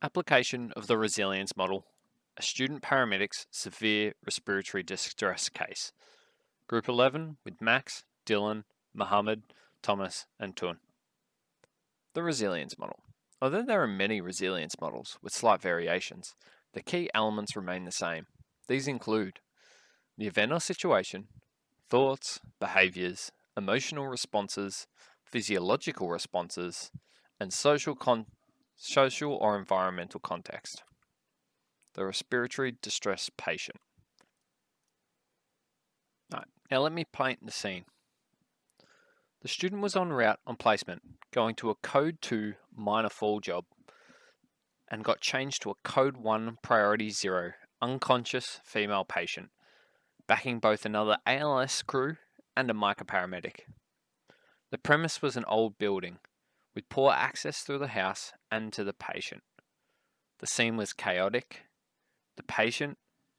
Application of the resilience model. A student paramedics severe respiratory distress case. Group 11 with Max, Dylan, Mohammed, Thomas, and Tun. The resilience model. Although there are many resilience models with slight variations, the key elements remain the same. These include the event or situation, thoughts, behaviors, emotional responses, physiological responses, and social or environmental context. The respiratory distress patient. Right, now let me paint the scene. The student was en route on placement, going to a Code 2 minor fall job, and got changed to a Code 1 Priority 0 unconscious female patient, backing both another ALS crew and a MICA paramedic. The premise was an old building, with poor access through the house and to the patient. The scene was chaotic. The patient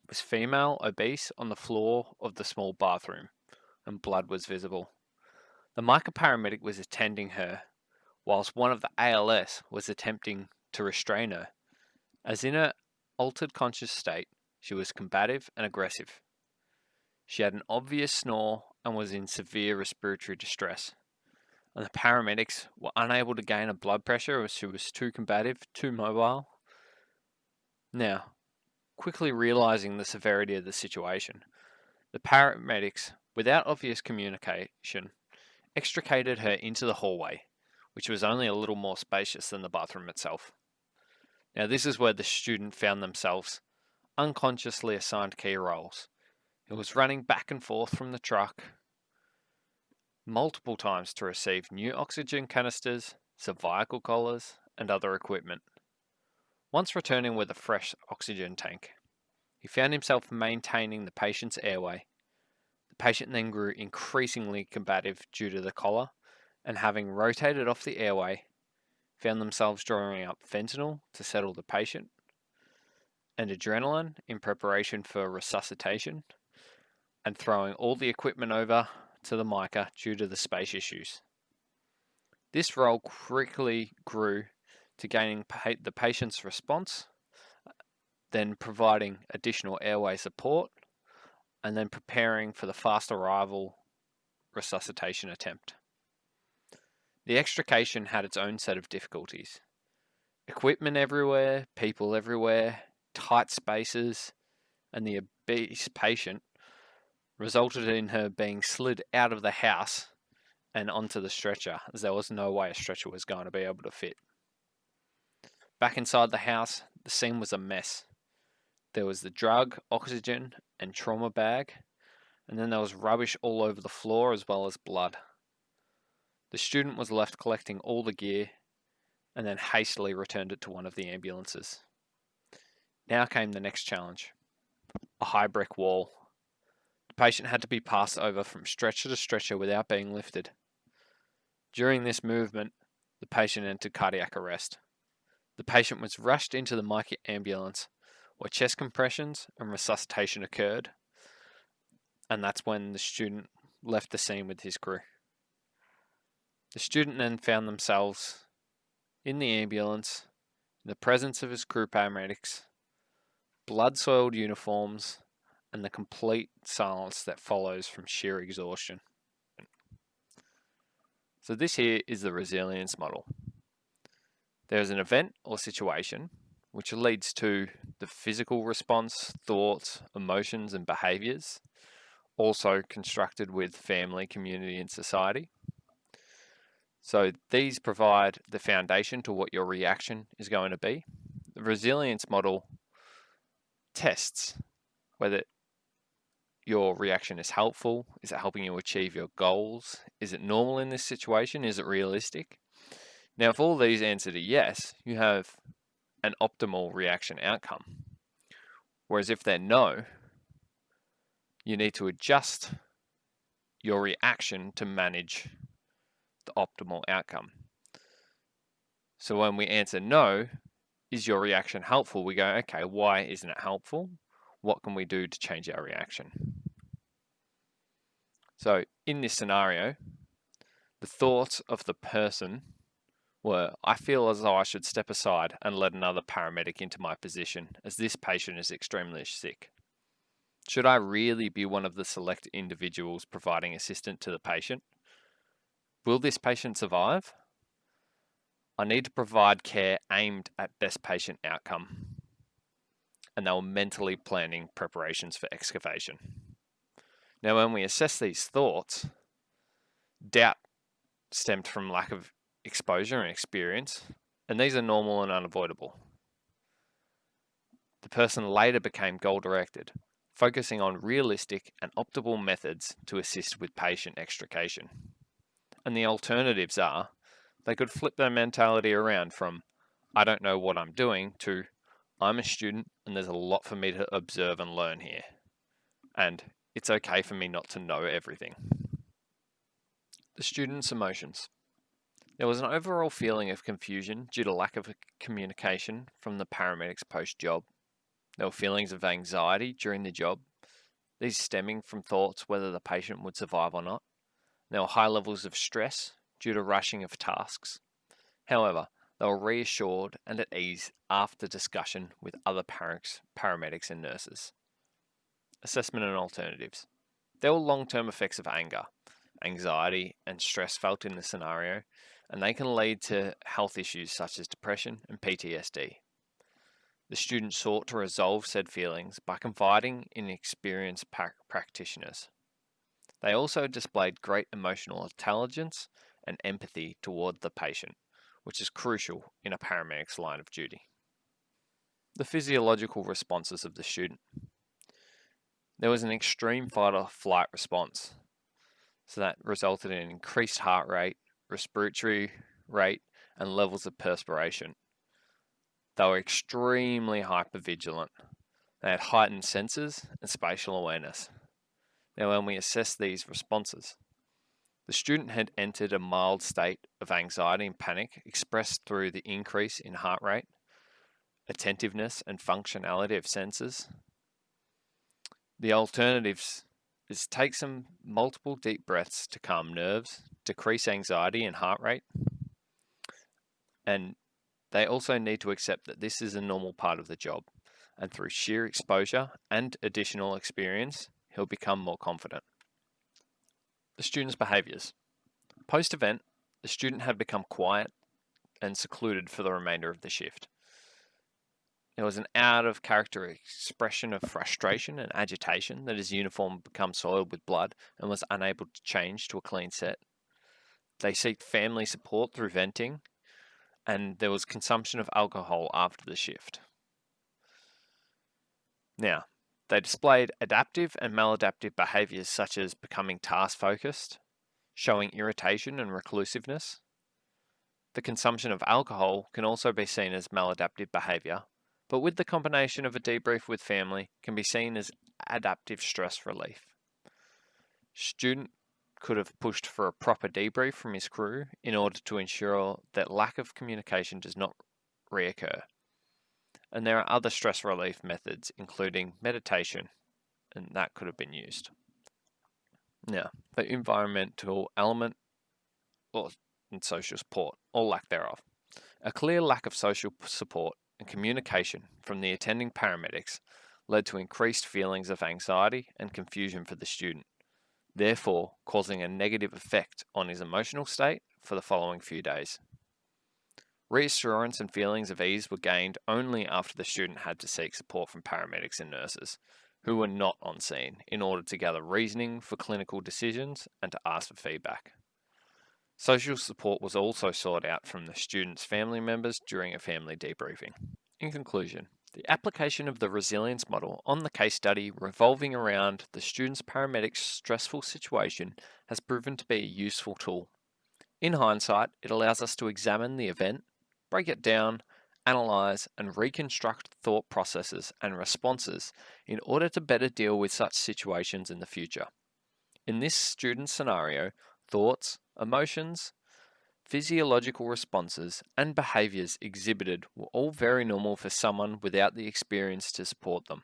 was female, obese, on the floor of the small bathroom, and blood was visible. The MICA paramedic was attending her, whilst one of the ALS was attempting to restrain her. As in her altered conscious state, she was combative and aggressive. She had an obvious snore and was in severe respiratory distress. And the paramedics were unable to gain a blood pressure as she was too combative, too mobile. Now, quickly realizing the severity of the situation, the paramedics, without obvious communication, extricated her into the hallway, which was only a little more spacious than the bathroom itself. Now, this is where the student found themselves unconsciously assigned key roles. It was running back and forth from the truck multiple times to receive new oxygen canisters, cervical collars, and other equipment. Once returning with a fresh oxygen tank, he found himself maintaining the patient's airway. The patient then grew increasingly combative due to the collar, and having rotated off the airway, found themselves drawing up fentanyl to settle the patient, and adrenaline in preparation for resuscitation, and throwing all the equipment over to the MICA due to the space issues. This role quickly grew to gaining the patient's response, then providing additional airway support, and then preparing for the fast arrival resuscitation attempt. The extrication had its own set of difficulties. Equipment everywhere, people everywhere, tight spaces, and the obese patient resulted in her being slid out of the house and onto the stretcher, as there was no way a stretcher was going to be able to fit. Back inside the house, the scene was a mess. There was the drug, oxygen, and trauma bag, and then there was rubbish all over the floor as well as blood. The student was left collecting all the gear and then hastily returned it to one of the ambulances. Now came the next challenge, a high brick wall. The patient had to be passed over from stretcher to stretcher without being lifted. During this movement, the patient entered cardiac arrest. The patient was rushed into the MICA ambulance, where chest compressions and resuscitation occurred, and that's when the student left the scene with his crew. The student then found themselves in the ambulance, in the presence of his crew paramedics, blood-soiled uniforms, and the complete silence that follows from sheer exhaustion. So this here is the resilience model. There is an event or situation which leads to the physical response, thoughts, emotions, and behaviors, also constructed with family, community, and society. So these provide the foundation to what your reaction is going to be. The resilience model tests whether your reaction is helpful. Is it helping you achieve your goals? Is it normal in this situation? Is it realistic? Now, if all these answer to yes, you have an optimal reaction outcome. Whereas if they're no, you need to adjust your reaction to manage the optimal outcome. So when we answer no, is your reaction helpful? We go, okay, why isn't it helpful? What can we do to change our reaction? So in this scenario, the thoughts of the person were, I feel as though I should step aside and let another paramedic into my position, as this patient is extremely sick. Should I really be one of the select individuals providing assistance to the patient? Will this patient survive? I need to provide care aimed at best patient outcome. And they were mentally planning preparations for excavation. Now, when we assess these thoughts, doubt stemmed from lack of exposure and experience, and these are normal and unavoidable. The person later became goal-directed, focusing on realistic and optimal methods to assist with patient extrication. And the alternatives are, they could flip their mentality around from, I don't know what I'm doing, to, I'm a student and there's a lot for me to observe and learn here. And it's okay for me not to know everything. The student's emotions. There was an overall feeling of confusion due to lack of communication from the paramedics post-job. There were feelings of anxiety during the job, these stemming from thoughts whether the patient would survive or not. There were high levels of stress due to rushing of tasks. However, they were reassured and at ease after discussion with other paramedics and nurses. Assessment and alternatives. There were long-term effects of anger, anxiety, and stress felt in the scenario, and they can lead to health issues such as depression and PTSD. The student sought to resolve said feelings by confiding in experienced practitioners. They also displayed great emotional intelligence and empathy toward the patient, which is crucial in a paramedic's line of duty. The physiological responses of the student. There was an extreme fight or flight response, so that resulted in increased heart rate, respiratory rate, and levels of perspiration. They were extremely hypervigilant. They had heightened senses and spatial awareness. Now, when we assess these responses, the student had entered a mild state of anxiety and panic expressed through the increase in heart rate, attentiveness and functionality of senses. The alternatives is take some multiple deep breaths to calm nerves, decrease anxiety and heart rate, and they also need to accept that this is a normal part of the job, and through sheer exposure and additional experience, he'll become more confident. The student's behaviours. Post-event, the student had become quiet and secluded for the remainder of the shift. There was an out-of-character expression of frustration and agitation that his uniform became soiled with blood and was unable to change to a clean set. They seeked family support through venting, and there was consumption of alcohol after the shift. Now, they displayed adaptive and maladaptive behaviours such as becoming task-focused, showing irritation and reclusiveness. The consumption of alcohol can also be seen as maladaptive behaviour, but with the combination of a debrief with family can be seen as adaptive stress relief. Student could have pushed for a proper debrief from his crew in order to ensure that lack of communication does not reoccur. And there are other stress relief methods, including meditation, and that could have been used. Now, the environmental element and social support, or lack thereof. A clear lack of social support and communication from the attending paramedics led to increased feelings of anxiety and confusion for the student, therefore causing a negative effect on his emotional state for the following few days. Reassurance and feelings of ease were gained only after the student had to seek support from paramedics and nurses, who were not on scene, in order to gather reasoning for clinical decisions and to ask for feedback. Social support was also sought out from the student's family members during a family debriefing. In conclusion, the application of the resilience model on the case study revolving around the student's paramedic's stressful situation has proven to be a useful tool. In hindsight, it allows us to examine the event, break it down, analyze, and reconstruct thought processes and responses in order to better deal with such situations in the future. In this student scenario, thoughts, emotions, physiological responses, and behaviors exhibited were all very normal for someone without the experience to support them.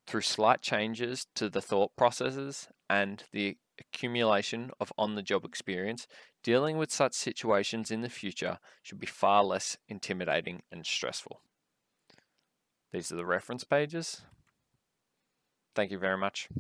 Through slight changes to the thought processes and the accumulation of on-the-job experience, dealing with such situations in the future should be far less intimidating and stressful. These are the reference pages. Thank you very much.